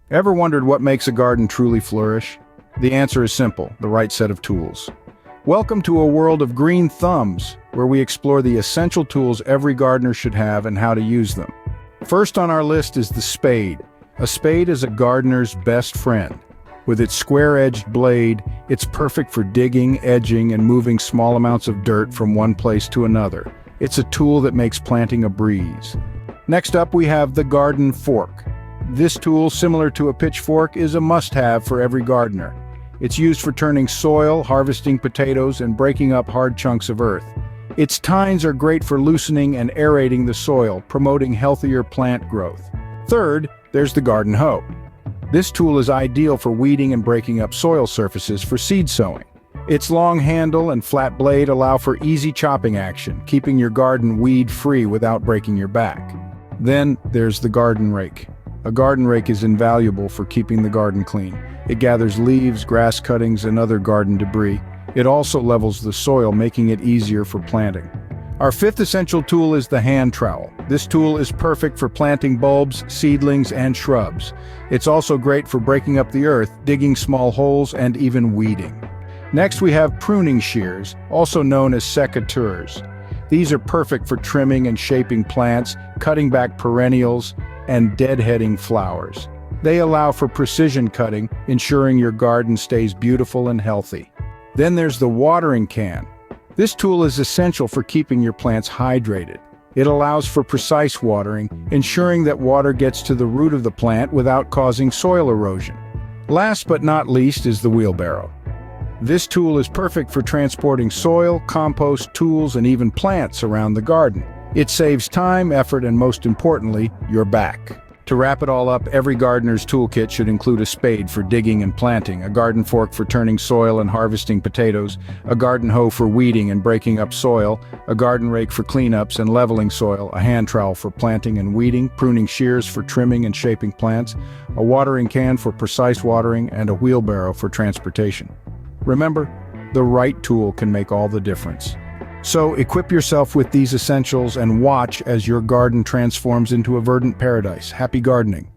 Ever wondered what makes a garden truly flourish? The answer is simple: the right set of tools. Welcome to a world of green thumbs, where we explore the essential tools every gardener should have and how to use them. First on our list is the spade. A spade is a gardener's best friend. With its square-edged blade, it's perfect for digging, edging, and moving small amounts of dirt from one place to another. It's a tool that makes planting a breeze. Next up, we have the garden fork. This tool, similar to a pitchfork, is a must-have for every gardener. It's used for turning soil, harvesting potatoes, and breaking up hard chunks of earth. Its tines are great for loosening and aerating the soil, promoting healthier plant growth. Third, there's the garden hoe. This tool is ideal for weeding and breaking up soil surfaces for seed sowing. Its long handle and flat blade allow for easy chopping action, keeping your garden weed-free without breaking your back. Then there's the garden rake. A garden rake is invaluable for keeping the garden clean. It gathers leaves, grass cuttings, and other garden debris. It also levels the soil, making it easier for planting. Our fifth essential tool is the hand trowel. This tool is perfect for planting bulbs, seedlings, and shrubs. It's also great for breaking up the earth, digging small holes, and even weeding. Next, we have pruning shears, also known as secateurs. These are perfect for trimming and shaping plants, cutting back perennials, and deadheading flowers. They allow for precision cutting, ensuring your garden stays beautiful and healthy. Then there's the watering can. This tool is essential for keeping your plants hydrated. It allows for precise watering, ensuring that water gets to the root of the plant without causing soil erosion. Last but not least is the wheelbarrow. This tool is perfect for transporting soil, compost, tools, and even plants around the garden. It saves time, effort, and most importantly, your back. To wrap it all up, every gardener's toolkit should include a spade for digging and planting, a garden fork for turning soil and harvesting potatoes, a garden hoe for weeding and breaking up soil, a garden rake for cleanups and leveling soil, a hand trowel for planting and weeding, pruning shears for trimming and shaping plants, a watering can for precise watering, and a wheelbarrow for transportation. Remember, the right tool can make all the difference. So equip yourself with these essentials and watch as your garden transforms into a verdant paradise. Happy gardening!